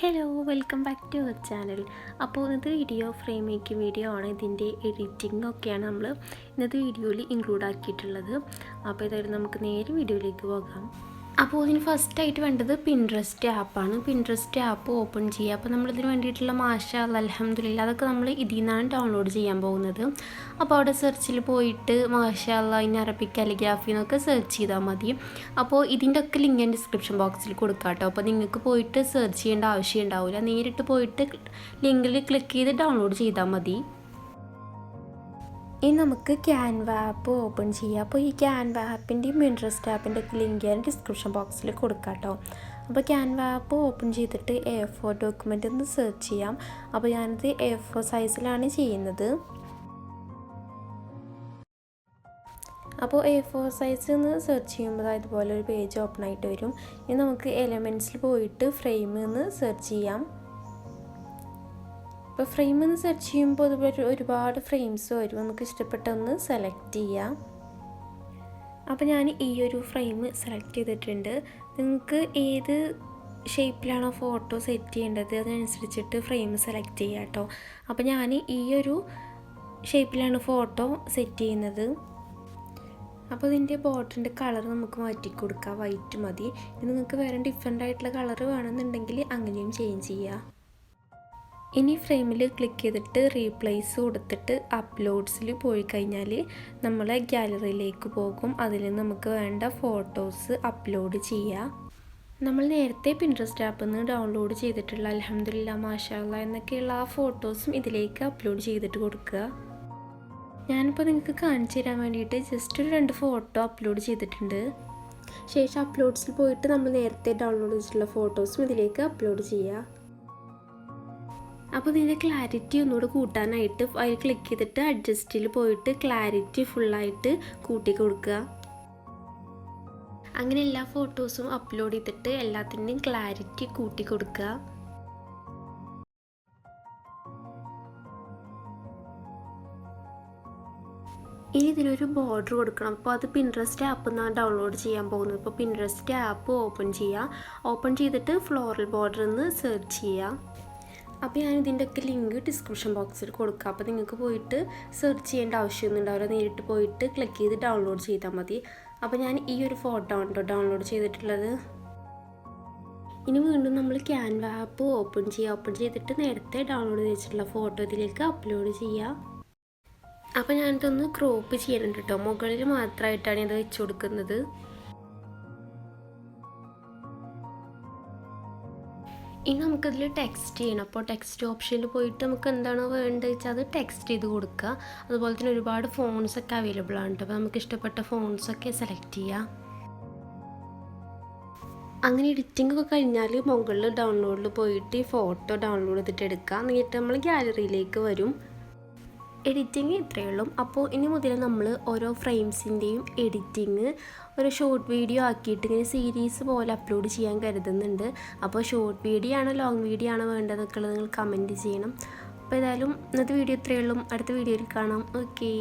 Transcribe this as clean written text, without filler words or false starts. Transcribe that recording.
Hello, welcome back to our channel. അപ്പോൾ ഇന്നത്തെ video frame making video ആണ്. ഇതിൻ്റെ എഡിറ്റിംഗ് ഒക്കെയാണ് നമ്മൾ ഇന്നത്തെ വീഡിയോയിൽ ഇൻക്ലൂഡ് ആക്കിയിട്ടുള്ളത്. അപ്പോൾ ഇതായിരുന്നു, നമുക്ക് നേരെ വീഡിയോയിലേക്ക് പോകാം. അപ്പോൾ ഇതിന് ഫസ്റ്റായിട്ട് വേണ്ടത് പിൻട്രസ്റ്റ് ആപ്പാണ്. പിൻട്രസ്റ്റ് ആപ്പ് ഓപ്പൺ ചെയ്യുക. അപ്പോൾ നമ്മളിതിന് വേണ്ടിയിട്ടുള്ള മാഷാ അല്ലാഹ്, അൽഹംദുലില്ലാഹ്, അതൊക്കെ നമ്മൾ ഇതിൽ നിന്നാണ് ഡൗൺലോഡ് ചെയ്യാൻ പോകുന്നത്. അപ്പോൾ അവിടെ സെർച്ചിൽ പോയിട്ട് മാഷാ അല്ലാഹ് ഇൻ അറബിക് കാലിഗ്രാഫി എന്നൊക്കെ സെർച്ച് ചെയ്താൽ മതി. അപ്പോൾ ഇതിൻ്റെ ഒക്കെ ലിങ്ക് ഞാൻ ഡിസ്ക്രിപ്ഷൻ ബോക്സിൽ കൊടുക്കാം കേട്ടോ. അപ്പോൾ നിങ്ങൾക്ക് പോയിട്ട് സെർച്ച് ചെയ്യേണ്ട ആവശ്യം ഉണ്ടാവില്ല, നേരിട്ട് പോയിട്ട് ലിങ്കിൽ ക്ലിക്ക് ചെയ്ത് ഡൗൺലോഡ് ചെയ്താൽ മതി. ഇനി നമുക്ക് ക്യാൻവ ആപ്പ് ഓപ്പൺ ചെയ്യാം. അപ്പോൾ ഈ ക്യാൻവ ആപ്പിൻ്റെയും പിൻട്രസ്റ്റ് ആപ്പിൻ്റെ ഒക്കെ ലിങ്ക് ഞാൻ ഡിസ്ക്രിപ്ഷൻ ബോക്സിൽ കൊടുക്കാം കേട്ടോ. അപ്പോൾ ക്യാൻവ ആപ്പ് ഓപ്പൺ ചെയ്തിട്ട് A4 ഡോക്യുമെൻ്റ് ഒന്ന് സെർച്ച് ചെയ്യാം. അപ്പോൾ ഞാനിത് A4 സൈസിലാണ് ചെയ്യുന്നത്. അപ്പോൾ A4 സൈസ് ഒന്ന് സെർച്ച് ചെയ്യുമ്പോൾ ഇതുപോലെ ഒരു പേജ് ഓപ്പൺ ആയിട്ട് വരും. ഇനി നമുക്ക് എലമെൻറ്റ്സിൽ പോയിട്ട് ഫ്രെയിം എന്ന് സെർച്ച് ചെയ്യാം. ഇപ്പോൾ ഫ്രെയിം എന്ന് സെർച്ച് ചെയ്യുമ്പോൾ അതുപോലെ ഒരുപാട് ഫ്രെയിംസ് വരും. നമുക്ക് ഇഷ്ടപ്പെട്ടൊന്ന് സെലക്ട് ചെയ്യാം. അപ്പോൾ ഞാൻ ഈ ഒരു ഫ്രെയിം സെലക്ട് ചെയ്തിട്ടുണ്ട്. നിങ്ങൾക്ക് ഏത് ഷേപ്പിലാണോ ഫോട്ടോ സെറ്റ് ചെയ്യേണ്ടത് അതിനനുസരിച്ചിട്ട് ഫ്രെയിം സെലക്ട് ചെയ്യാം കേട്ടോ. അപ്പോൾ ഞാൻ ഈ ഒരു ഷേപ്പിലാണ് ഫോട്ടോ സെറ്റ് ചെയ്യുന്നത്. അപ്പോൾ ഇതിൻ്റെ ബോർഡറിൻ്റെ കളർ നമുക്ക് മാറ്റി കൊടുക്കാം, വൈറ്റ് മതി. ഇത് നിങ്ങൾക്ക് വേറെ ഡിഫറെൻ്റ് ആയിട്ടുള്ള കളർ വേണമെന്നുണ്ടെങ്കിൽ അങ്ങനെയും ചേഞ്ച് ചെയ്യുക. ഇനി ഫ്രെയിമിൽ ക്ലിക്ക് ചെയ്തിട്ട് റീപ്ലേസ് കൊടുത്തിട്ട് അപ്ലോഡ്സിൽ പോയി കഴിഞ്ഞാൽ നമ്മളെ ഗാലറിയിലേക്ക് പോകും. അതിൽ നമുക്ക് വേണ്ട ഫോട്ടോസ് അപ്ലോഡ് ചെയ്യുക. നമ്മൾ നേരത്തെ പിൻട്രസ്റ്റ് ആപ്പിൽ നിന്ന് ഡൗൺലോഡ് ചെയ്തിട്ടുള്ള അൽഹംദുലില്ലാഹ് മാഷാ അല്ലാഹ് എന്നൊക്കെയുള്ള ആ ഫോട്ടോസും ഇതിലേക്ക് അപ്ലോഡ് ചെയ്തിട്ട് കൊടുക്കുക. ഞാനിപ്പോൾ നിങ്ങൾക്ക് കാണിച്ചു തരാൻ വേണ്ടിയിട്ട് ജസ്റ്റ് ഒരു 2 ഫോട്ടോ അപ്ലോഡ് ചെയ്തിട്ടുണ്ട്. ശേഷം അപ്ലോഡ്സിൽ പോയിട്ട് നമ്മൾ നേരത്തെ ഡൗൺലോഡ് ചെയ്തിട്ടുള്ള ഫോട്ടോസും ഇതിലേക്ക് അപ്ലോഡ് ചെയ്യുക. അപ്പോൾ ഇതിൻ്റെ ക്ലാരിറ്റി ഒന്നുകൂടെ കൂട്ടാനായിട്ട് അതിൽ ക്ലിക്ക് ചെയ്തിട്ട് അഡ്ജസ്റ്റിൽ പോയിട്ട് ക്ലാരിറ്റി ഫുള്ളായിട്ട് കൂട്ടി കൊടുക്കുക. അങ്ങനെ എല്ലാ ഫോട്ടോസും അപ്ലോഡ് ചെയ്തിട്ട് എല്ലാത്തിൻ്റെയും ക്ലാരിറ്റി കൂട്ടി കൊടുക്കുക. ഇനി ഇതിനൊരു ബോർഡർ കൊടുക്കണം. അപ്പോൾ അത് പിൻട്രസ്റ്റ് ആപ്പിൽ നിന്നാണ് ഡൗൺലോഡ് ചെയ്യാൻ പോകുന്നത്. അപ്പോൾ പിൻട്രസ്റ്റ് ആപ്പ് ഓപ്പൺ ചെയ്യുക. ഓപ്പൺ ചെയ്തിട്ട് ഫ്ലോറൽ ബോർഡർ എന്ന് സെർച്ച് ചെയ്യുക. അപ്പോൾ ഞാൻ ഇതിൻ്റെ ഒക്കെ ലിങ്ക് ഡിസ്ക്രിപ്ഷൻ ബോക്സിൽ കൊടുക്കാം. അപ്പോൾ നിങ്ങൾക്ക് പോയിട്ട് സെർച്ച് ചെയ്യേണ്ട ആവശ്യമൊന്നും ഉണ്ടാവില്ല, നേരിട്ട് പോയിട്ട് ക്ലിക്ക് ചെയ്ത് ഡൗൺലോഡ് ചെയ്താൽ മതി. അപ്പോൾ ഞാൻ ഈ ഒരു ഫോട്ടോ ആണ് കേട്ടോ ഡൗൺലോഡ് ചെയ്തിട്ടുള്ളത്. ഇനി വീണ്ടും നമ്മൾ ക്യാൻവ ആപ്പ് ഓപ്പൺ ചെയ്യുക. ഓപ്പൺ ചെയ്തിട്ട് നേരത്തെ ഡൗൺലോഡ് ചെയ്തിട്ടുള്ള ഫോട്ടോ ഇതിലേക്ക് അപ്ലോഡ് ചെയ്യുക. അപ്പോൾ ഞാനിതൊന്ന് ക്രോപ്പ് ചെയ്യുന്നുണ്ട് കേട്ടോ. മുകളിൽ മാത്രമായിട്ടാണ് ഇത് വെച്ച് കൊടുക്കുന്നത്. ഇനി നമുക്കിതിൽ ടെക്സ്റ്റ് ചെയ്യണം. അപ്പോൾ ടെക്സ്റ്റ് ഓപ്ഷനിൽ പോയിട്ട് നമുക്ക് എന്താണോ വേണ്ടത് വെച്ചാൽ അത് ടെക്സ്റ്റ് ചെയ്ത് കൊടുക്കുക. അതുപോലെ തന്നെ ഒരുപാട് ഫോൺസൊക്കെ അവൈലബിൾ ആണ്. അപ്പോൾ നമുക്ക് ഇഷ്ടപ്പെട്ട ഫോൺസൊക്കെ സെലക്ട് ചെയ്യാം. അങ്ങനെ എഡിറ്റിംഗ് ഒക്കെ കഴിഞ്ഞാൽ മുകളിൽ ഡൗൺലോഡിൽ പോയിട്ട് ഈ ഫോട്ടോ ഡൗൺലോഡ് ചെയ്തിട്ട് എടുക്കുക. എന്നിട്ട് നമ്മൾ ഗാലറിയിലേക്ക് വരും. എഡിറ്റിങ് ഇത്രയേ ഉള്ളൂ. അപ്പോൾ ഇനി മുതൽ നമ്മൾ ഓരോ ഫ്രെയിംസിൻ്റെയും എഡിറ്റിങ് ഒരു ഷോർട്ട് വീഡിയോ ആക്കിയിട്ട് ഇങ്ങനെ സീരീസ് പോലെ അപ്ലോഡ് ചെയ്യാൻ കരുതുന്നുണ്ട്. അപ്പോൾ ഷോർട്ട് വീഡിയോ ആണോ ലോങ് വീഡിയോ ആണോ വേണ്ടതെന്നൊക്കെ ഉള്ളത് നിങ്ങൾ കമൻറ്റ് ചെയ്യണം. അപ്പോൾ ഏതായാലും ഇന്നത്തെ വീഡിയോ ഇത്രയേ ഉള്ളൂ. അടുത്ത വീഡിയോയിൽ കാണാം. ഓക്കേ.